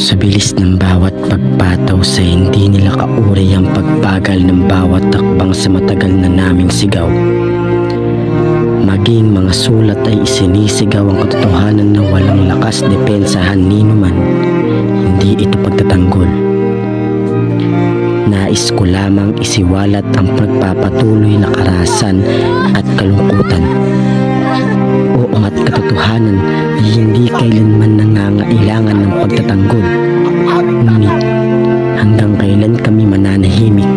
Sa bilis ng bawat pagpataw sa hindi nila kauri ang pagbagal ng bawat takbang sa matagal na naming sigaw. Maging mga sulat ay isinisigaw ang katotohanan na walang lakas depensahan nino man. Hindi ito pagtatanggol. Nais ko lamang isiwalat ang pagpapatuloy na karahasan at kalungkutan. Oo nga't katotohanan ay hindi kailanman nangangailangan ng pagtatanggol. Ngunit hanggang kailan kami mananahimik?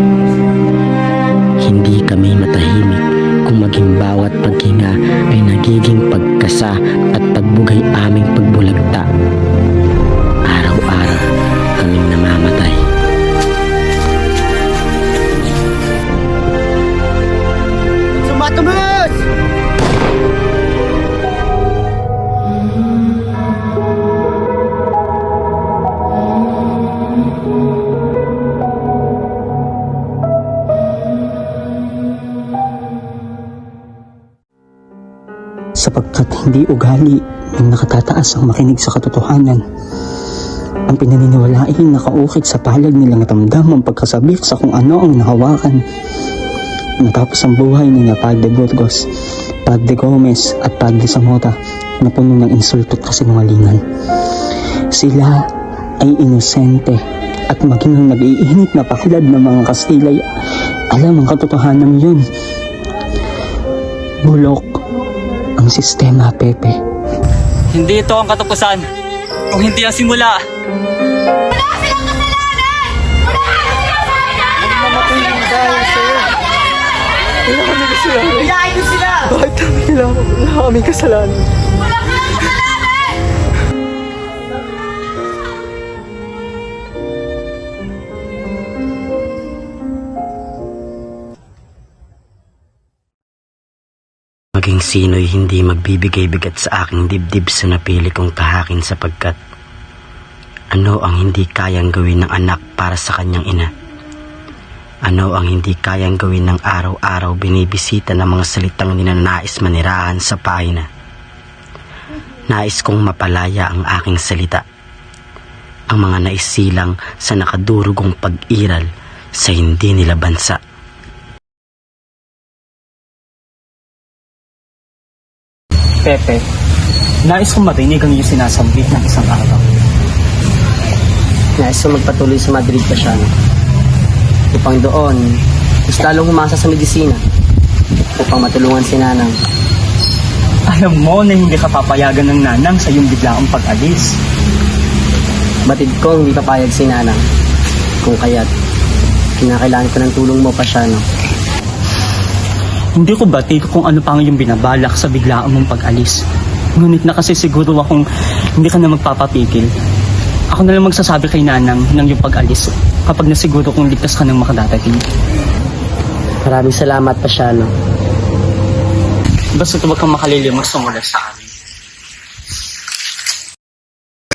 Hindi kami matahimik kung maging bawat paghinga ay nagiging pagkasa at pagbugay aming pagbulagta. Araw-araw kaming namamatay. Sumatubos! Sapagkat hindi ugali ng nakatataas ang makinig sa katotohanan. Ang pinaniniwalain nakaukit sa palad nilang ramdam ang pagkasabik sa kung ano ang nahawakan. Natapos ang buhay ni na Padre Burgos, Padre Gomez at Padre Zamora na puno ng insulto at kasinungalingan. Sila ay inosente at maging ang nag-iinit na palad ng mga Kastilay alam ang katotohanan yun. Bulok ang sistema, Pepe. Hindi ito ang katapusan kung hindi ang simula. Wala silang kasalanan! Wala silang kasalanan! Mamatay yung dahil sa'yo. Wala kami kasalanan. Iyain mo sila! Bakit kami kailangan? Wala kami kasalanan. Wala silang kasalanan! Maging sino'y hindi magbibigay bigat sa aking dibdib sa napili kong tahakin sapagkat ano ang hindi kayang gawin ng anak para sa kanyang ina? Ano ang hindi kayang gawin ng araw-araw binibisita ng mga salitang ninanais manirahan sa pahina? Nais kong mapalaya ang aking salita, ang mga naisilang sa nakadurugong pag-iral sa hindi nila bansa. Pepe, nais kong marinig ang iyong sinasambit ng isang araw. Nais ko magpatuloy sa Madrid pa siya. Upang doon, mas lalong humasa sa medisina. Upang matulungan si Nanang. Alam mo na hindi ka papayagan ng nanang sa iyong biglaang pag-alis. Batid ko hindi papayag si Nanang. Kung kaya't, kinakailangan ko ng tulong mo pa siya. Hindi ko batid kung ano pa ang iyong binabalak sa biglaang mong pag-alis. Ngunit na kasi siguro akong hindi ka na magpapapigil. Ako na lang magsasabi kay nanang ng iyong pag-alis kapag nasiguro kung ligtas ka ng makadadating. Maraming salamat pa siya. Basta huwag kang makalilim magsumulat sa amin.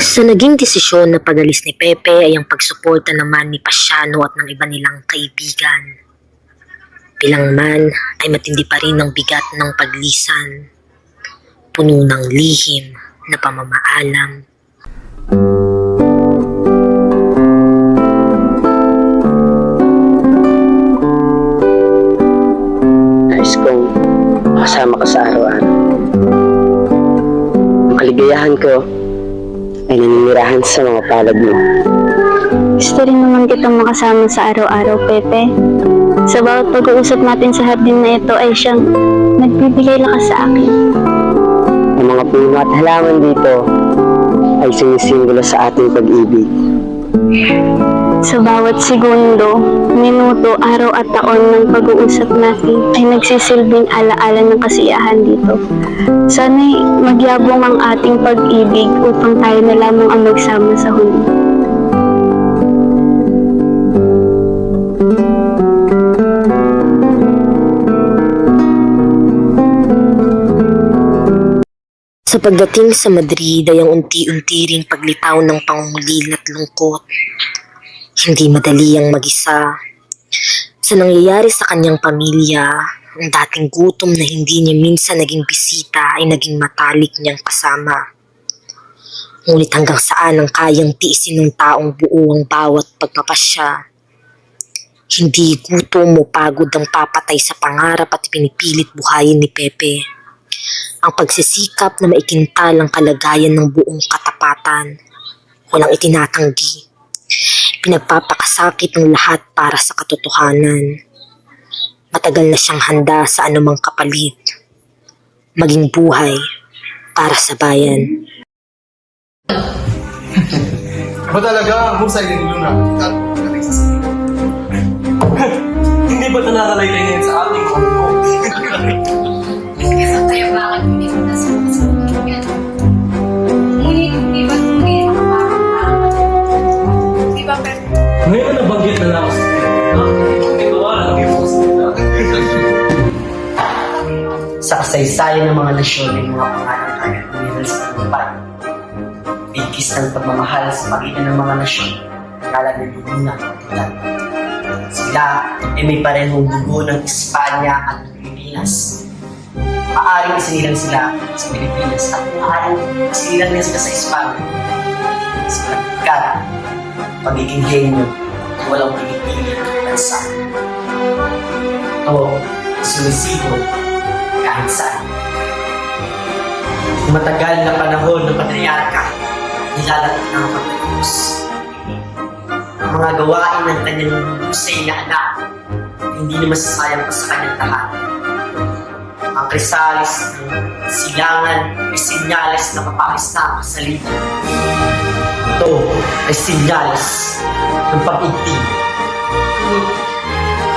Sa naging desisyon na pag-alis ni Pepe ay ang pagsuporta naman ni Pasiano at ng iba nilang kaibigan. Bilang man ay matindi pa rin ang bigat ng paglisan, puno ng lihim na pamamaalam. Nais kong kasama ka sa araw-araw. Ang kaligayahan ko ay naninirahan sa mga palad mo. Gusto rin naman kitang makasama sa araw-araw, Pepe. Sa bawat pag-uusap natin sa hardin na ito ay siyang nagbibigay lakas sa akin. Ang mga puno at halaman dito ay sumisimbolo sa ating pag-ibig. Sa bawat segundo, minuto, araw at taon ng pag-uusap natin ay nagsisilbing alaala ng kasiyahan dito. Sana'y magyabong ang ating pag-ibig upang tayo na lamang ang magsama sa huli. Sa pagdating sa Madrid ay ang unti-unti ring paglitaw ng pangungulil at lungkot. Hindi madali ang mag-isa. Sa nangyayari sa kanyang pamilya, ang dating gutom na hindi niya minsan naging bisita ay naging matalik niyang kasama. Ngunit hanggang saan ang kayang tiisin ng taong buo ang bawat pagpapasya? Hindi gutom o pagod ang papatay sa pangarap at pinipilit buhayin ni Pepe. Ang pagsisikap na maikintal ang kalagayan ng buong katapatan. Walang itinatanggi. Pinagpapakasakit ng lahat para sa katotohanan. Matagal na siyang handa sa anumang kapalit. Maging buhay para sa bayan. Ba talaga, husay din Luna. Hindi ba ito nakalaylay ngayon sa ating mga Kaya bakit hindi ko nasa yan? Ngunit hindi ba di ba pero Ngayon na nabanggit na lang ako sa ito wala lang yung Sa kasaysayan ng mga nasyon ay mga pangalan agad umiral sa tagumpay. Bigkis ng pagmamahal sa pagitan ng mga nasyon, kala ng Luna at Titan. Sila ay may parehong dugo ng Espanya at Pilipinas. Maaaring isinilang sila sa Pilipinas at maaaring isinilang din sila sa Espanya. Sapagkat pagiging henyo ay walang pinipili ng bansa. Ito ay sumisibo kahit saan. Matagal na panahon ng patriarka, nilalat ng pagtatapos. Ang mga gawain ng kanyang husay na anak, hindi na masasayang pa sa kanyang tahan. Ang krisalis ng silangan ay sinyalis na mapakis na ang kasalitan. Ito ay sinyalis ng pag-ibig.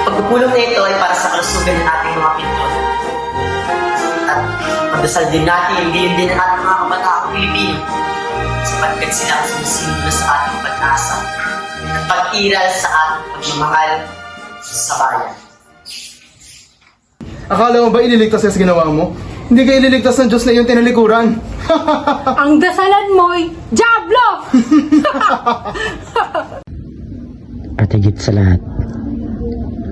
Pagpupulong na ito ay para sa kalusugan ng ating mga pintor. At pagdasal din natin ang gayon din ang ating mga kabataang Pilipino sapagkat sila ang sumisimbolo sa ating pag-asa at pag-iral sa ating pagmamahal sa bayan. Akala mo ba ililigtas ka sa ginawa mo? Hindi ka ililigtas ng Diyos na iyong tinalikuran. ang dasalan mo'y Diablo! At higit sa lahat,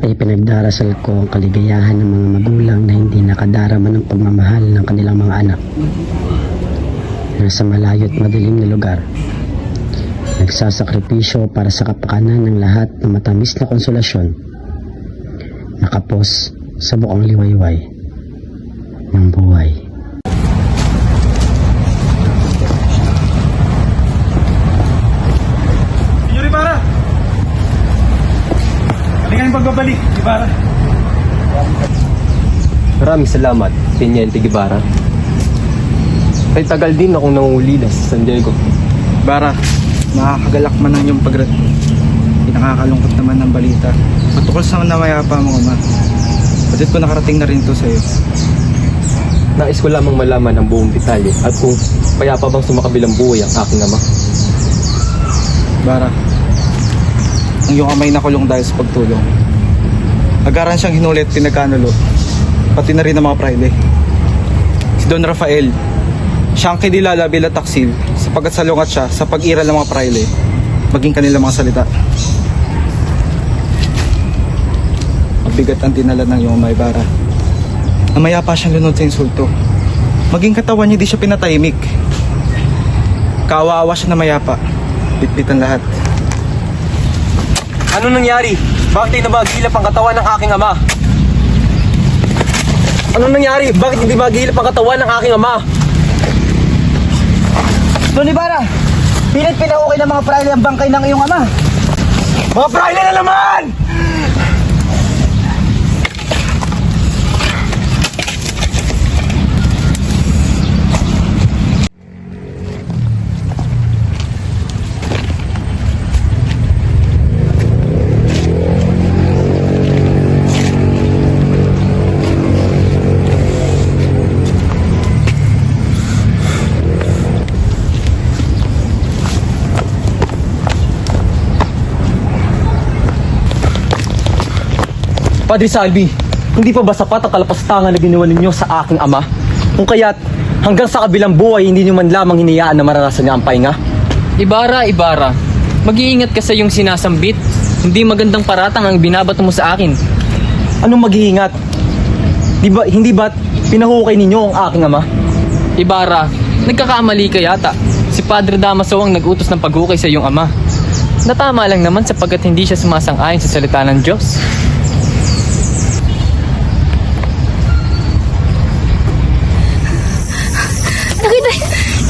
ay pinagdarasal ko ang kaligayahan ng mga magulang na hindi nakadarama ng pagmamahal ng kanilang mga anak. Nasa malayo at madilim na lugar, nagsasakripisyo para sa kapakanan ng lahat ng matamis na konsolasyon, nakapos sa bukang liwayway ng buhay. Yuri para! Halika yung pagbabalik, Ibarra. Maraming salamat, Teniente Guevara. Ay tagal din akong nangungulilas sa San Diego. Bara, nakakagalak man ang iyong pagrat. Pinakakalungkot naman ng balita. Patukol sa namayapa mo, ama. Batit ko nakarating na rin ito sa'yo. Nais ko lamang malaman ang buong detalye at kung payapa bang sumakabilang buhay ang aking ama. Bara, ang iyong amay nakulong dahil sa pagtulong. Agaran siyang hinulit, pinagkanulo. Pati na rin ang mga praile. Si Don Rafael, siya ang kinilala bilang taksil sapagkat salungat siya sa pag-iral ng mga praile, maging kanilang mga salita. Mabigat ang dinala ng iyong amay, Bara. Namaya pa siyang lunod sa insulto. Maging katawan niya di siya pinatahimik. Kaawa-awa siya na mayapa. Bitbit ang lahat. Ano nangyari? Bakit hindi magilap ang katawan ng aking ama? Ano nangyari? Bakit hindi magilap ang katawan ng aking ama? Don Ibarra, pilit pinahukay ng mga praile ang bangkay ng iyong ama. Mga praile na naman! Padre Salvi, hindi pa ba sapat ang kalapastangan na ginawa ninyo sa aking ama? Kung kaya't hanggang sa kabilang buhay hindi nyo man lamang hinayaan na maranasan niya ang pahinga? Ibarra, mag-iingat ka sa iyong sinasambit. Hindi magandang paratang ang binabato mo sa akin. Anong mag-iingat? Hindi ba pinahukay ninyo ang aking ama? Ibarra, nagkakamali ka yata. Si Padre Damaso ang nag-utos ng paghukay sa iyong ama. Natama lang naman sapagkat hindi siya sumasang-ayon sa salita ng Diyos.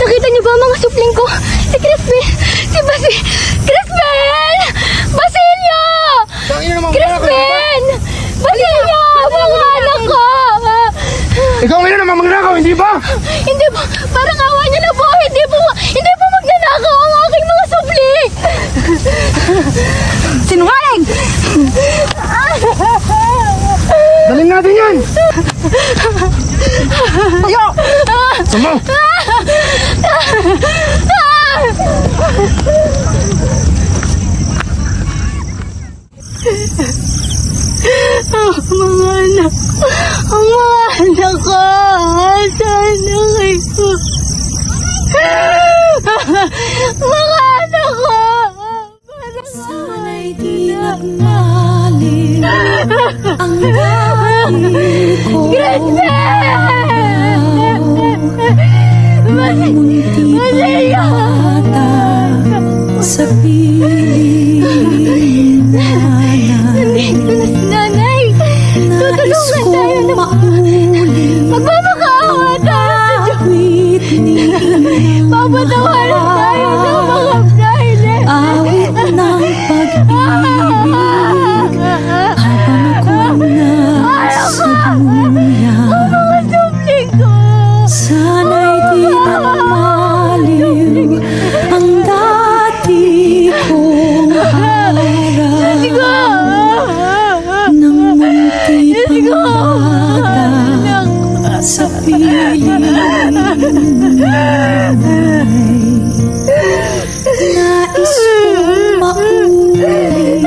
Nakita niyo ba ang mga supling ko? Si Crispin! Crispin! Basilio! Crispin! Basilio! Mga anak ko! Ikaw ngayon naman magnakaw, hindi ba? Hindi po! Parang awa niyo na po! Hindi po magnanakaw ang aking mga supli! Sinungaling! Daling natin yan! Tayo! Sama! Ang mga anak ko! Saan na kayo? Mga anak ko! Sana'y di nagmaliw ang dahil ko. Munti bata sa piling nanay. Nanay! Nais kong mauli Magmamakaawa tayo sa Diyos! Papatawarin tayo sa mga Friday! awit ng pag-ibig habang ako nasa duyan. Sana'y di nagmaliw ang dati kong harap ng munti pang bata sa piling nanay. Nais kong mauli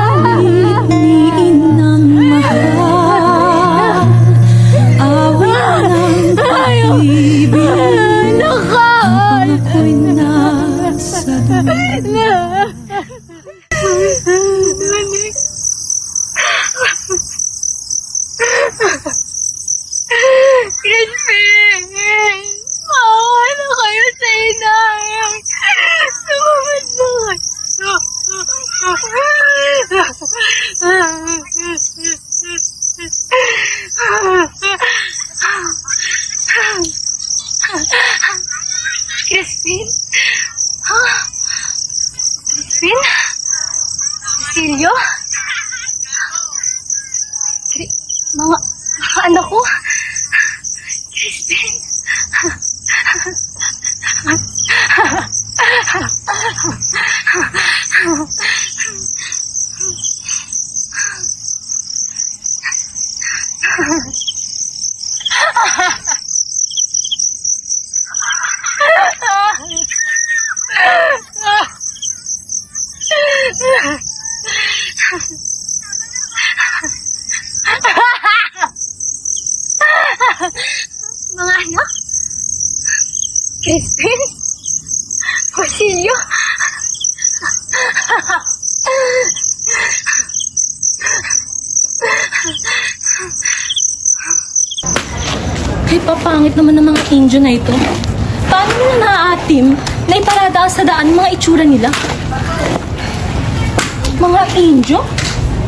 awit ni inang mahal, awit ng pag-ibig habang ako'y nasa duyan. Crispin! Maawa na kayo sa inay! Sumamad na Crispin? Crispin? Basilio? Mga anak ko? Crispin? Mga anak? Crispin? Basilio? Ay, papangit naman ng mga Indio na ito. Paano nila naaatim na iparada sa daan mga itsura nila? Mga Indio?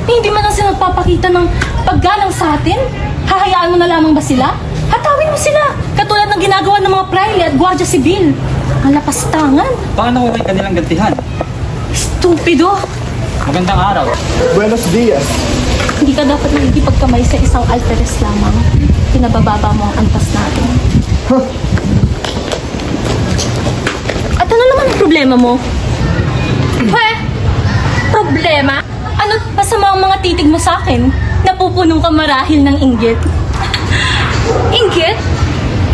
Hindi man lang sila nagpapakita ng paggalang sa atin? Hahayaan mo na lamang ba sila? Hatawin mo sila, katulad ng ginagawa ng mga praile at gwardiya sibil. Ang lapastangan. Baka nakuha yung kanilang gantihan. Stupido. Magandang araw. Buenos dias. Hindi ka dapat nakikipagkamay sa isang alferes lamang. Pinabababa mo ang antas natin. At ano naman ang problema mo? Problema? Ano pa sa mga titig mo sa akin? Napupunong ka marahil ng inggit. Inggit?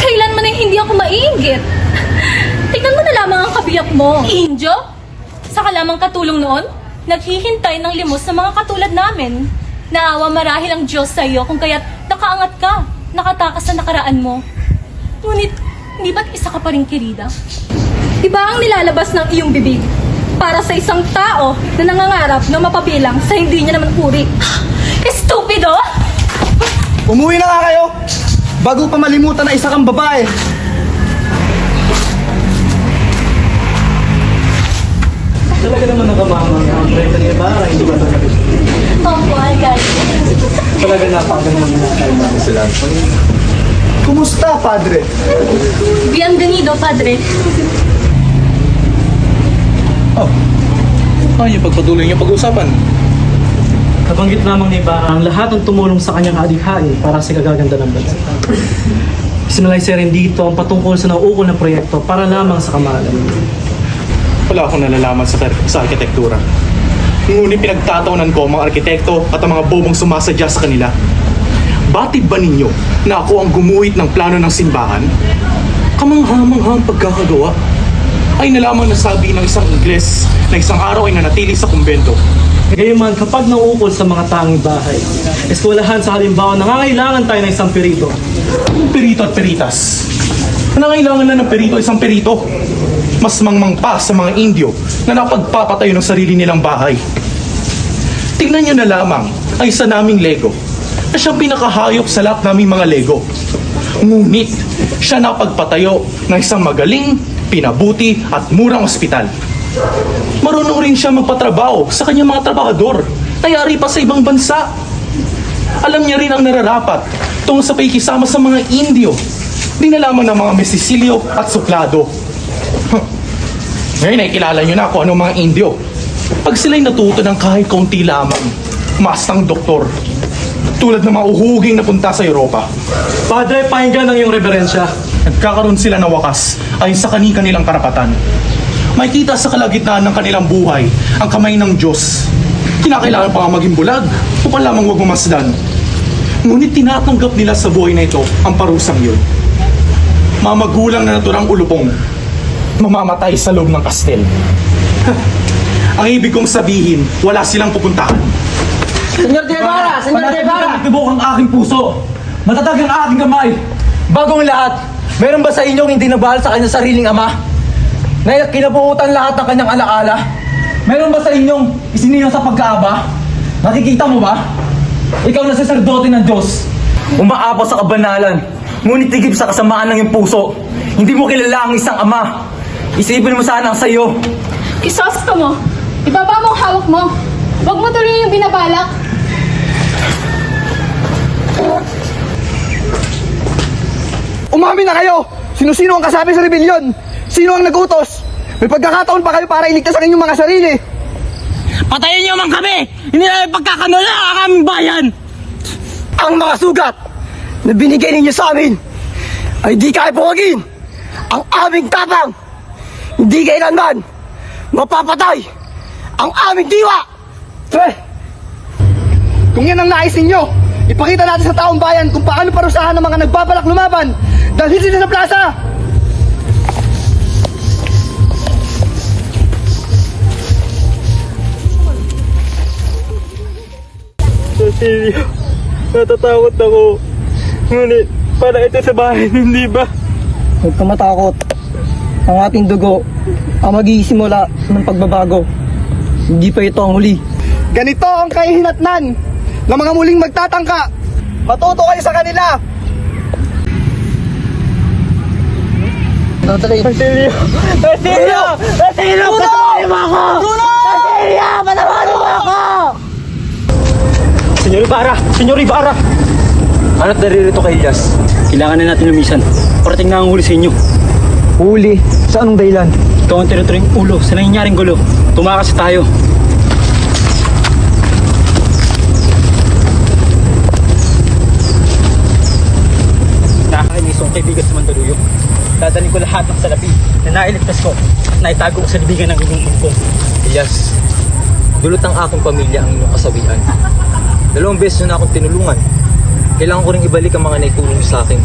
Kailan man ay hindi ako maiinggit? Tignan mo na lamang ang kabiyak mo. Indio? Saka lamang katulong noon? Naghihintay ng limos sa mga katulad namin. Naawa marahil ang Diyos sa iyo kung kaya't nakaangat ka, nakatakas sa nakaraan mo. Ngunit, hindi ba't isa ka pa rin kirida? Iba ang nilalabas ng iyong bibig para sa isang tao na nangangarap na mapabilang sa hindi niya naman puri. Estupido! Umuwi na nga kayo! Bago pa malimutan na isa kang babae. Talaga naman nakamamang ang proyekto ni Ibarra, hindi ba talaga? Opo, agad. Talaga napakaganda mo na tayo namin sila. Kumusta, Padre? Bienvenido, padre. Ano yung pagpatuloy niyo pag-usapan? Nabanggit lamang ni Ibarra ang lahat ng tumulong sa kanyang adikhain para sa kagaganda ng bansa. Sinalaysay rin dito ang patungkol sa nauukol na proyekto para lamang sa kamahalan. Wala akong nalalaman sa arkitektura. Ngunit pinagtatawanan ko ang mga arkitekto at ang mga bobong sumasadya sa kanila. Batid ba ninyo na ako ang gumuhit ng plano ng simbahan? Kamangha-mangha ang pagkakagawa. Ay nalamang nasabi ng isang Ingles na isang araw ay nanatili sa kumbento. Gayunman, kapag nauukol sa mga tanging bahay, eskwelahan sa halimbawa, nangangailangan tayo ng isang perito. Perito at peritas. Nangailangan na ng perito isang perito. Mas mangmang pa sa mga Indio na napagpapatayo ng sarili nilang bahay. Tingnan niyo na lamang ang isa naming Lego na siyang pinakahayop sa lahat naming mga Lego. Ngunit siya napagpatayo ng isang magaling, pinabuti at murang ospital. Marunong rin siya magpatrabaho sa kanyang mga trabahador, tayari pa sa ibang bansa. Alam niya rin ang nararapat tungkol sa pakikisama sa mga Indio, di na lamang ng mga Mesisilyo at Suplado. Ngayon ay kilala niyo na kung ano mga Indio. Pag sila'y natuto ng kahit kaunti lamang, mastang doktor, tulad ng mga uhuging napunta sa Europa. Padre, pakinggan ang iyong reverensya. Nagkakaroon sila ng wakas ayon sa kanilang karapatan. Makikita sa kalagitnaan ng kanilang buhay ang kamay ng Diyos. Kinakailangan pa nga maging bulag upang lamang huwag mamasdan. Ngunit tinatanggap nila sa buhay na ito ang parusang yun. Mga magulang na naturang ulupong, mamamatay sa loob ng kastel. Ang ibig kong sabihin, wala silang pupuntahan. Senyor De Ibarra! Senyor De Ibarra! Tibok ang aking puso. Matatag ang aking kamay. Bago ang lahat, meron ba sa inyong hindi nabahal sa kanyang sariling ama? Na kinabuutan lahat ng kanyang alaala? Meron ba sa inyong isinilang sa pagkaaba? Nakikita mo ba? Ikaw na saserdote ng Diyos. Umaapaw sa kabanalan, ngunit tigib sa kasamaan ng iyong puso. Hindi mo kilala ang isang ama. Isipin mo sana ang sayo. Isosto mo. Ibaba mo ang hawak mo. Huwag mo tuloy yung binabalak. Umamin na kayo! Sino-sino ang kasabi sa rebellion? Sino ang nag-utos? May pagkakataon pa kayo para iligtas ang inyong mga sarili. Patayin niyo man kami! Hindi namin pagkakanula ang aming bayan! Ang mga sugat na binigay ninyo sa amin ay di kaya buwagin. Ang aming tapang hindi kailanman mapapatay ang aming diwa. Kung yan ang nais ninyo, ipakita natin sa taong bayan kung paano parusahan ng mga nagbabalak lumaban. Dalhin sila sa plaza! Cecilio, natatakot ako. Ngunit, para ito sa bahay, hindi ba? Huwag ka matakot. Ang ating dugo ang magsisimula ng pagbabago. Hindi pa ito ang huli. Ganito ang kahihinatnan ng mga muling magtatangka. Matuto kayo sa kanila. Cecilio! Cecilio! Cecilio! Patawarin mo ako! Cecilio! Patawarin mo ako! Senyor Ibarra! Senyor Ibarra! Ano't naririto kay Elias? Kailangan na natin lumisan. Parating na ang huli sa inyo. Huli? Sa anong dahilan? Ikaw ang tinuturing ulo sa nangyayaring gulo. Tumakas tayo. Nakakainis ang kaibigan sa Mandaluyong. Dadalhin ko lahat ng salapi na nailigtas ko at naitago ko sa libigan ng inyong ko. Elias, dulot ng aking pamilya ang inyong kasawian. 2 beses na akong tinulungan. Kailangan ko rin ibalik ang mga naitulong sa akin.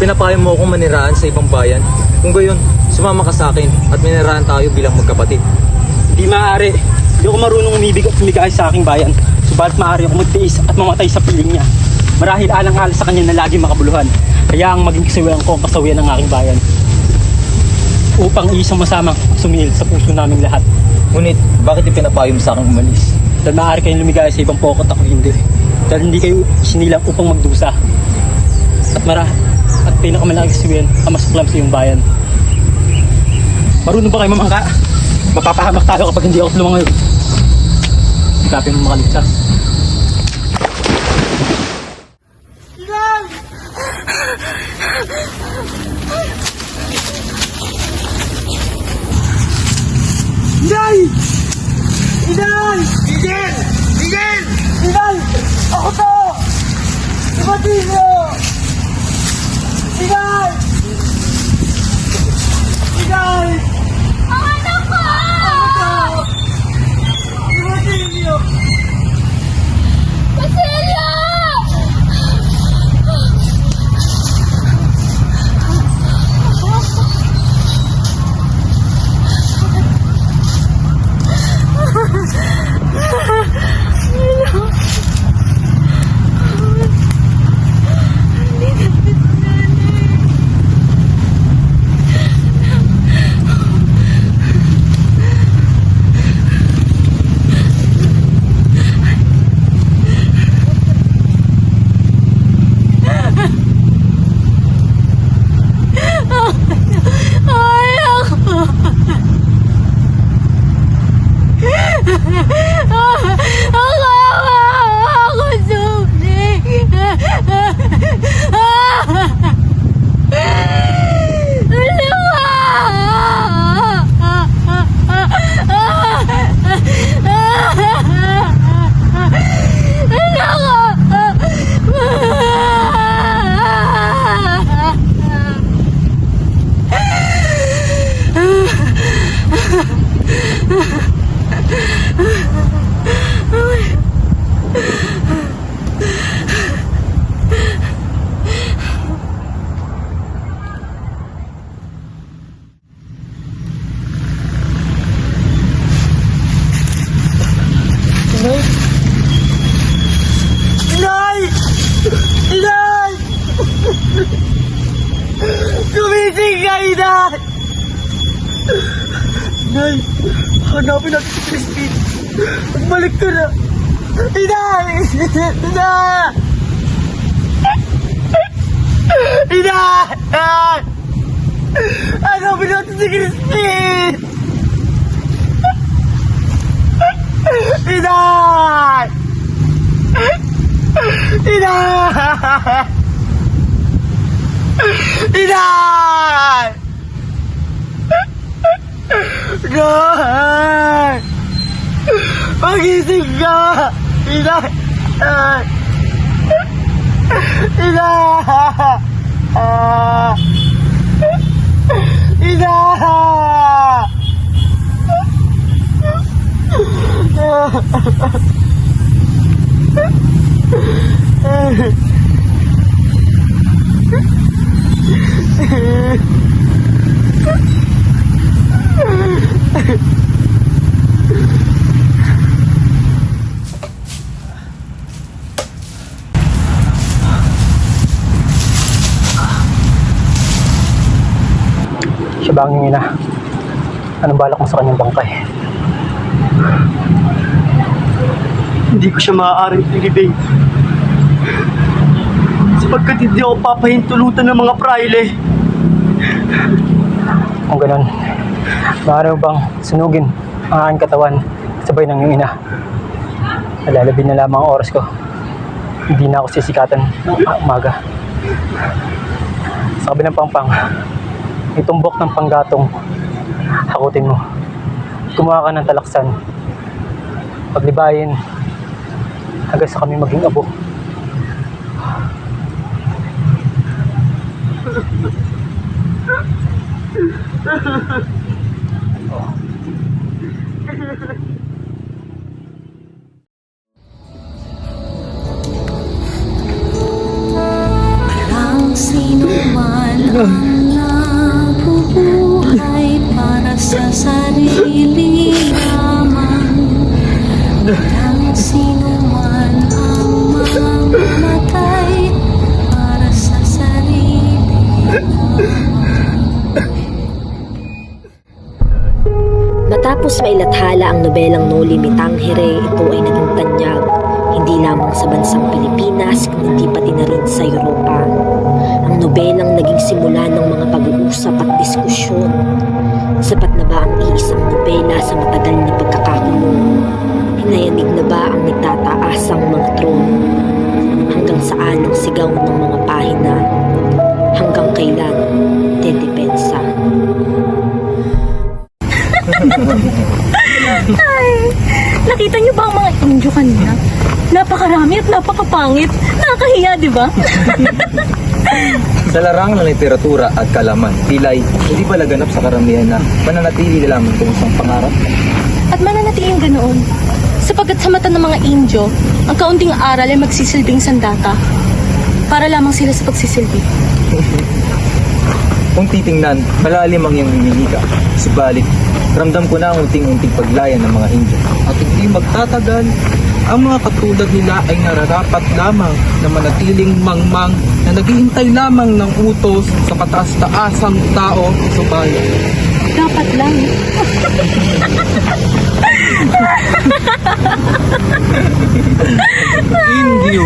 Pinapayo mo akong maniraan sa ibang bayan. Kung gayon, sumama ka sa akin at maniraan tayo bilang magkapatid. Di maaari. Hindi ako marunong umibig at tumigay sa aking bayan. Subalit maaari ako magtiis at mamatay sa piling niya. Marahil alang-alang sa kanya na lagi makabuluhan. Kaya ang maging kasawian ko ang kasawian ng aking bayan. Upang isang masamang sumihil sa puso naming lahat. Ngunit, bakit ipinapayo mo sa akin umalis? Dahil maaari kayong lumigaya sa ibang pokot, ako hindi. Dahil hindi kayo sinilang upang magdusa. At pinakamalaking kasawian ang masuklam sa iyong bayan. Marunong ba kayo mamangka? Mapapahamak tayo kapag hindi ako tulungan ngayon. Sikapin mo makaligtas. Inay! Inay! Miguel! Miguel! Inay! Ako to! Ibatin niyo! Inay! Inay! Ang anak ko! Ako to! Ibatin niyo! Basilio! Inay! Inay! Gumising ka, Inay! Inay, hanapin natin si Christine. Magbalik ka na. Inay! Inay! Inay! Hanapin natin si Christine! Inay! Inay! Inay! Inay! Magising ka! Inay! Inay! Siya ba ang iyong ina? Anong balak mo sa kanyang bangkay? Hindi ko siya maaaring ilibing. Sapagkat hindi ako papahintulutan ng mga praile. Kung ganun, maaari mo bang sunugin ang aking katawan sabay ng iyong ina? Nalalabing na lamang ang oras ko. Hindi na ako sisikatan ng umaga. Sa kabilang pangpang, itumbok ng panggatong, hakutin mo. Gumawa ka ng talaksan. Paglibayin, hanggang sa kami maging abo. Parang sino man ang nabubuhay para sa sarili lamang. Parang sino man ang mamamatay para sa sarili lamang. Matapos mailathala ang nobelang No Limit Tangere, ito ay naging tanyag, hindi lamang sa bansang Pilipinas, kundi pati na rin sa Europa. Ang nobelang naging simula ng mga pag-uusap at diskusyon Sapat na ba ang iisang nobela sa matagal na pagkakakulong? Hinayanig na ba ang nagtataasang mga trono? Hanggang saan ang sigaw ng mga pahina? Hanggang kailan dedepensa? Ay, nakita niyo ba ang mga Indyo kanina? Napakarami at napakapangit. Nakakahiya, di ba? Sa larang ng literatura at kalaman, tilay hindi pa laganap sa karamihan na mananatili lamang kung isang pangarap. At mananatiling ganoon. Sapagkat sa mata ng mga Indyo, ang kaunting aral ay magsisilbing sandata. Para lamang sila sa pagsisilbi. Kung titingnan, malalim ang iyong hinihiga. Subalit, ramdam ko na ang unting-unting paglayan ng mga Indyo. At hindi magtatagal, ang mga katulad nila ay nararapat lamang na manatiling mangmang na naghihintay lamang ng utos sa kataas-taasang tao sa bayan. Dapat lang. Indyo.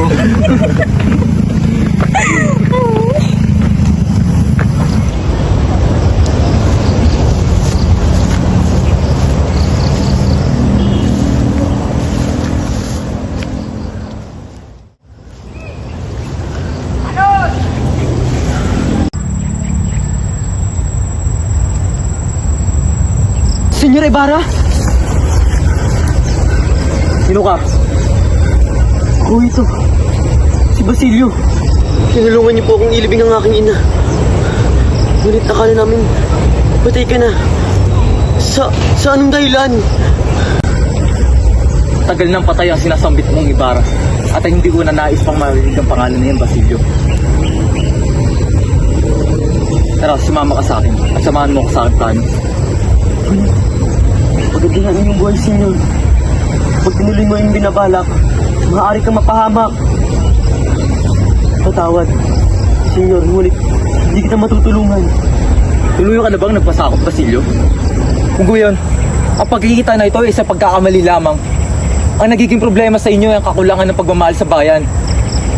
Senyor Ibarra? Sino ka? Ako ito. Si Basilio. Tinulungan niyo po akong ilibing ang aking ina. Ngunit akala namin patay ka na. Sa anong dahilan? Tagal nang patay ang sinasambit mong Ibarra. At hindi ko na nais pang marinig ang pangalan na yan, Basilio. Tara, sumama ka sa akin at samahan mo ako sa aking plano. Pagdatingan inyong buhay, senyor. Pag tinuloy mo yung binabalak, maaari kang mapahamak. Patawad, senyor, ngunit hindi kita matutulungan. Tuluyan ka na bang nagpasakop, Basilio? Kung gayon, ang pagkikita na ito ay isang pagkakamali lamang. Ang nagiging problema sa inyo ay ang kakulangan ng pagmamahal sa bayan.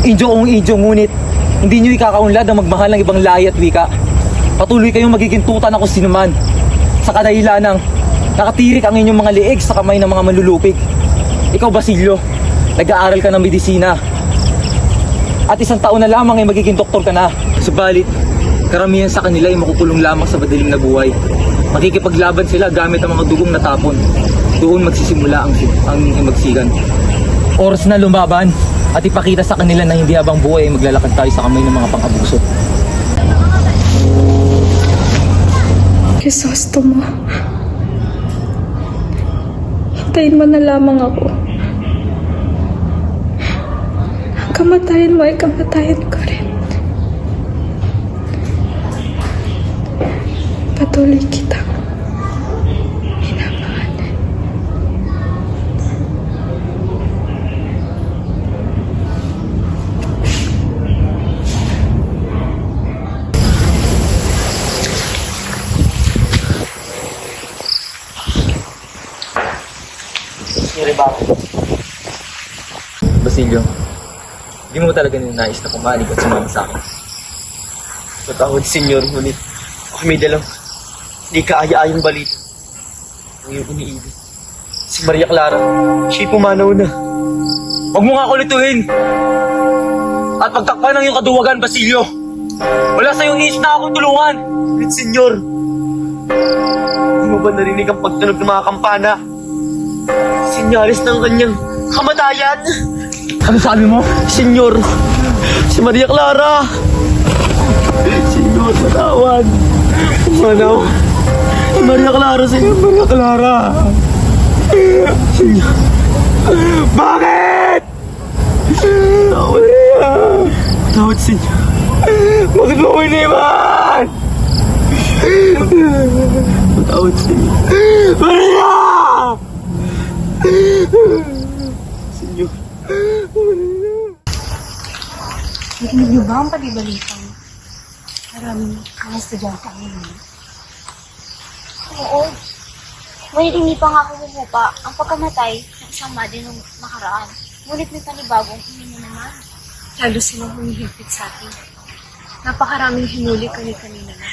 Indyo kung indyo, ngunit hindi nyo ikakaunlad ang magmahal ng ibang lahi at wika. Patuloy kayong magiging tuta na kung sino man. Sa kadahilanang nakatirik ang inyong mga liig sa kamay ng mga manlulupig. Ikaw, Basilio, nag-aaral ka ng medisina. At 1 taon na lamang ay magiging doktor ka na. Subalit, karamihan sa kanila ay makukulong lamang sa madilim na buhay. Makikipaglaban sila gamit ang mga dugong natapon. Doon magsisimula ang magsigan. Oras na lumaban at ipakita sa kanila na hindi habang buhay ay maglalakad tayo sa kamay ng mga pang-abuso. Crisostomo, hintayin mo na lamang ako. Ang kamatayan mo ay kamatayan ko rin. Patuloy kita. Basilio, hindi mo talaga ninais na pumalig at sumama sa akin. Patawad, senyor, ngunit ako may dalang hindi kaaya-ayang balita. Ang iyong iniibig. Si Maria Clara, siya'y pumanaw na. Huwag mo nga kulituhin! At pagtakpan ng iyong kaduwagan, Basilio! Wala sa iyong is na akong tulungan! Ngunit, senyor, hindi mo ba narinig ang pagtunog ng mga kampana? Sinyalis ng kanyang kamatayan. Ano sabi mo? Senyor, si Maria Clara. Senyor, patawad. Pumanaw. Si Maria Clara, senyor. Maria Clara. Senyor. Bakit? Tawad. Tawad, senyor. Bakit mo ko iniwan? Patawad, senyor. Maria! Senyor. Narinig niyo ba ang pag-ibalitang maraming mga estudyante ang ngayon? Oo. Ngunit hindi pa nga ako bumupa ang pagkamatay ng isang madi nung nakaraan. Ngunit may panibagong hindi naman. Lalo silang humihigpit sa atin. Napakaraming hinuli kani-kanina na.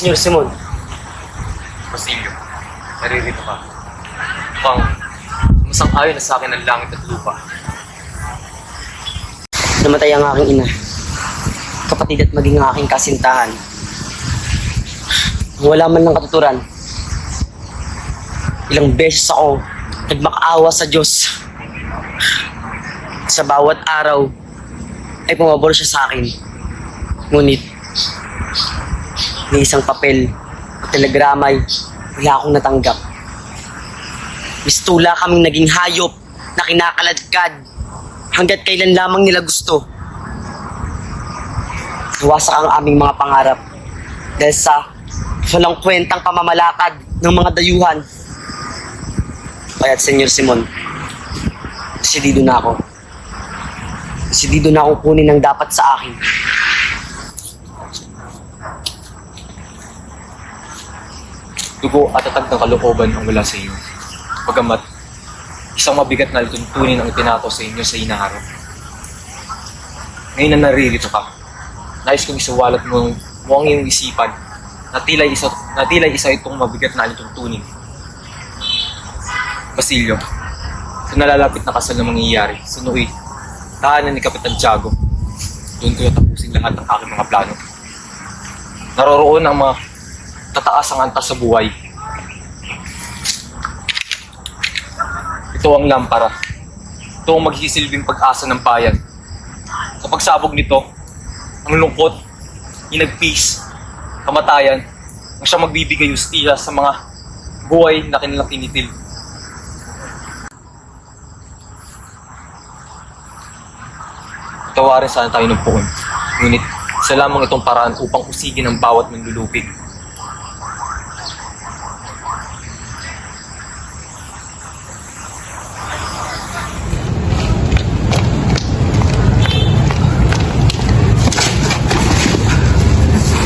Senyor Simon. Basilio, naririto ka. Mukhang masang-ayon na sa akin ang langit at lupa. Namatay ang aking ina. Kapatid at maging ang aking kasintahan. Wala man ng katuturan. Ilang beses ako nagmakaawa sa Diyos. Sa bawat araw ay pumabor siya sa akin. Ngunit, ni isang papel at telegramay, wala akong natanggap. Mistula kaming naging hayop na kinakaladkad hanggat kailan lamang nila gusto. Nawasak ang aming mga pangarap dahil sa walang kwentang pamamalakad ng mga dayuhan. Kaya't Senyor Simon, desidido na ako. Desidido na akong kunin ang dapat sa akin. Dugo at tatag ng kalooban ang wala sa iyo. Pagamat, isang mabigat na tuntunin ang itinato sa inyo sa inaharap. Ngayon na naririto ka, nais kong isuwalat mo ang iyong isipan na tila isa itong mabigat na alituntunin. Basilio, sa nalalapit na kasal na mangyayari sa Nui, tahanan ni Kapitan Tiago, doon ko tapusin lahat ng aking mga plano. Naroroon ang mga tataas ang antas sa buhay. Ito ang lampara. Ito ang magsisilbing pag-asa ng bayan. Sa pagsabog nito, ang lungkot, inagpis, kamatayan, ang siyang magbibigay hustisya sa mga buhay na kanilang tinitil. Tawarin sana tayo ng poon. Ngunit isa lamang itong paraan upang usigin ang bawat manlulupig.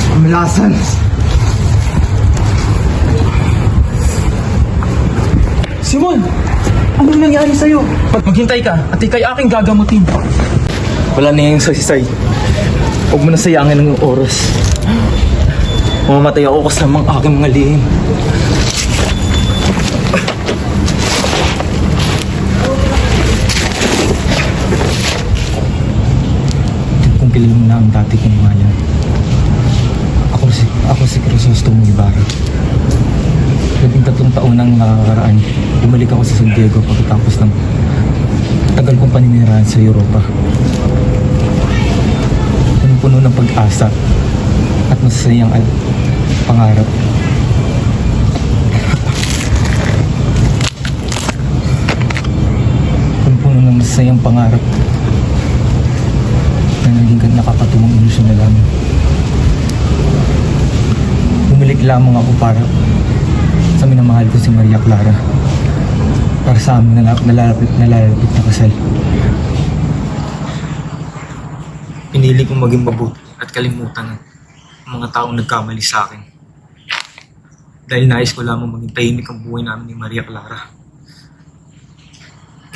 Kamalasan! Simon! Anong nangyari sa'yo? Maghintay ka at ikay aking gagamutin. Wala na yung saysay. Huwag mo na sayangin ang oras. Mamamatay ako kasamang aking mga lihim. Kung kilala mo na ang dati kong maya. Ako si Crisostomo Ibarra. 13 taon nang nakakaraan, bumalik ako sa San Diego pagkatapos ng tagal kong paninirahan sa Europa. Puno ng pag-asa at masasayang pangarap. Puno ng masasayang pangarap na naging nakakatuwang ilusyon na lamang. Bumalik lamang ako para sa minamahal ko si Maria Clara, para sa aming nalalapit na kasal. Pinili kong maging mabuti at kalimutan ang mga taong nagkamali sa akin. Dahil nais ko lamang maging tahimik ang buhay namin ni Maria Clara.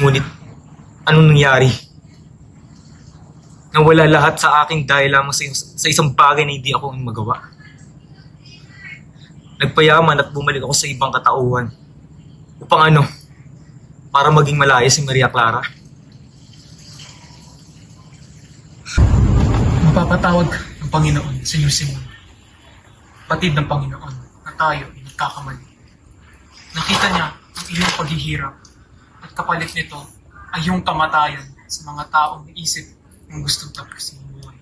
Ngunit, anong nangyari? Nawala lahat sa akin dahil lamang sa isang bagay na hindi ako magawa. Nagpayaman at bumalik ako sa ibang katauhan. Upang ano? Para maging malaya si Maria Clara. Mapapatawag ng Panginoon, Senyor Simon. Batid ng Panginoon na tayo ay nagkakamali. Nakita niya ang iyong paghihirap at kapalit nito ay iyong kamatayan sa mga taong naisip ng gustong tapusin ang buhay.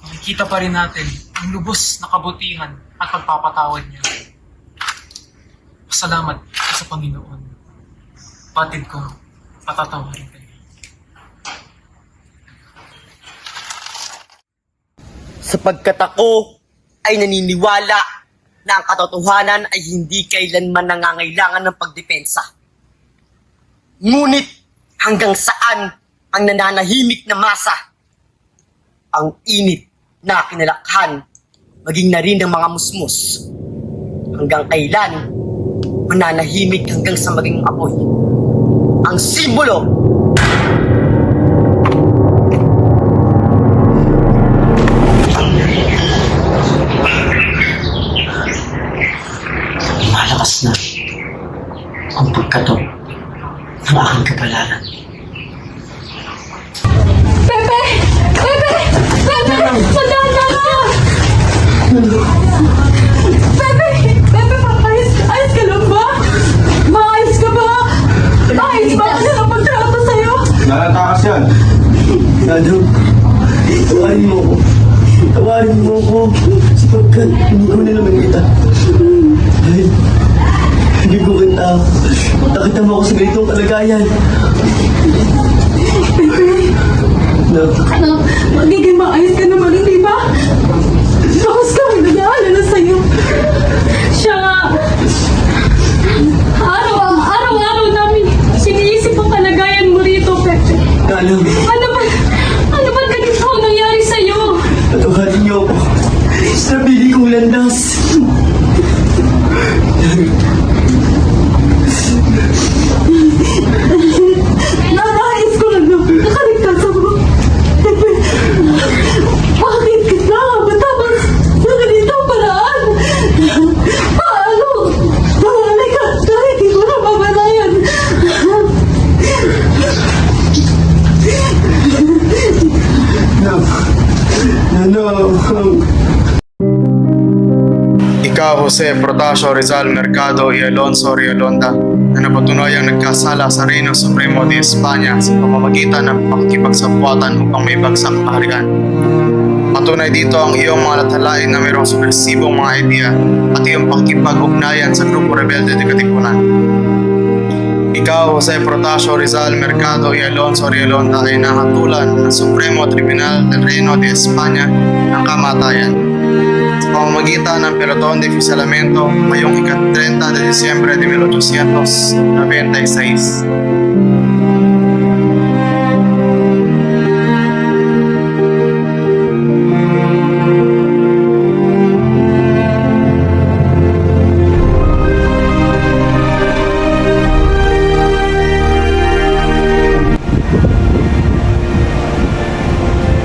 Makikita pa rin natin ang lubos na kabutihan at pagpapatawad niya. Pasalamat sa Panginoon. Batid ko, patatawarin kayo. Sapagkat ako ay naniniwala na ang katotohanan ay hindi kailanman nangangailangan ng pagdepensa. Ngunit hanggang saan ang nananahimik na masa, ang init na kinalakhan, maging na rin ng mga musmus, hanggang kailan mananahimik hanggang sa maging apoy. Ang simbolo wakas na ang pagkatok ng aking kapalaran. Pepe! Pepe! Pepe! Sandaan na ka! Pepe! Pepe, ayos ka lang ba? Maayos ka ba? Maayos ba? Ano ang pagtrato sa'yo? Nakatakas yan. Nado, tawarin mo ko. Tawarin mo ko. Sapagkat hindi ko nilaman kita. Dahil hindi ko kita. Nakita mo ako sa ganitong kalagayan. Anak, magiging maayos ka naman, hindi ba? Bakas kami nag-aalala sa'yo. Siya nga. Araw-araw namin siniisip ang kalagayan mo rito, Pepe. Kalo, Ano ba ganito ang nangyari sa'yo? patawarin niyo ako. Sa pili kong landas. Nakahis ko lang na nakaligtas ako. Pepe, bakit kita matapos na ganito ang paraan? Paano? Halika, kahit di ko na babalayan. Ikaw, Jose Protasio Rizal Mercado y Alonso Riolonda, na napatunayang nagkasala sa Reino Supremo de España sa pamamagitan ng pakikipagsapwatan upang may bagsak kaharian. Patunay dito ang iyong mga latalain na mayroong subversibong mga idea at iyong pakikipag-ugnayan sa grupo rebelde de Katipunan. Ikaw, Jose Protasio Rizal Mercado y Alonso Riolonda, ay nahatulan ng Supremo Tribunal del Reino de España ng kamatayan sa pamamagitan ng Pelotón de Fusilamiento ngayong ika-30 de Disyembre de 1896.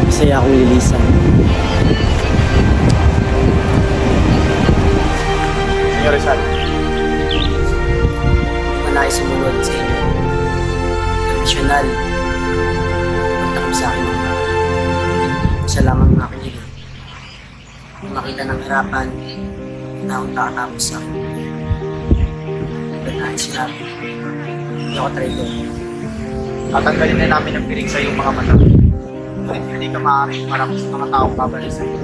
Masaya akong lilisan. Senyor Rizal, Manay sumunod sa inyo. Tradisyonal. Magtakip sa akin. Isa lamang ang aking hiling. Kung makita ng harapan, taong takatapos sa akin. Ba't na sinabi? Hindi ako traidor. tatanggalin na namin ang piling sa iyong mga mata. Ngunit hindi ka maaaring marap sa mga taong babalik sa iyo.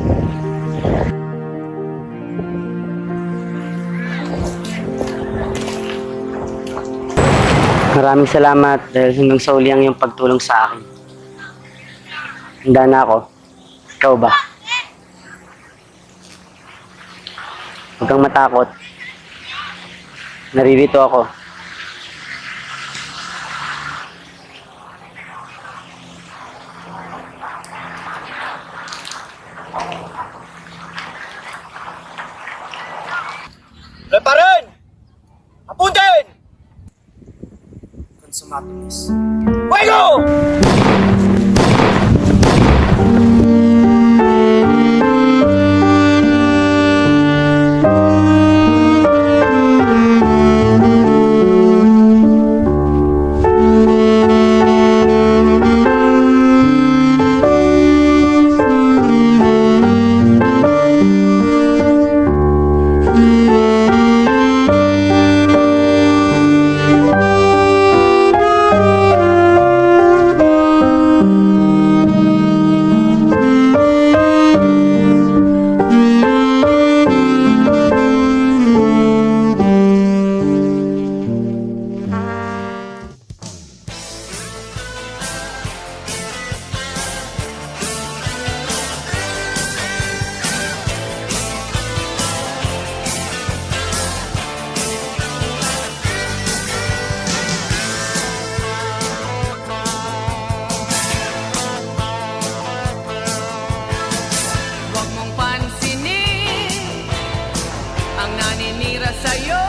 Maraming salamat dahil hanggang sa uli ang iyong pagtulong sa akin. Handa na ako. Ikaw ba? Huwag kang matakot. Naririto ako. Preparan! Apuntin! Consumatulis. Fuego! Huwag mong pansinin ang naninira sa'yo.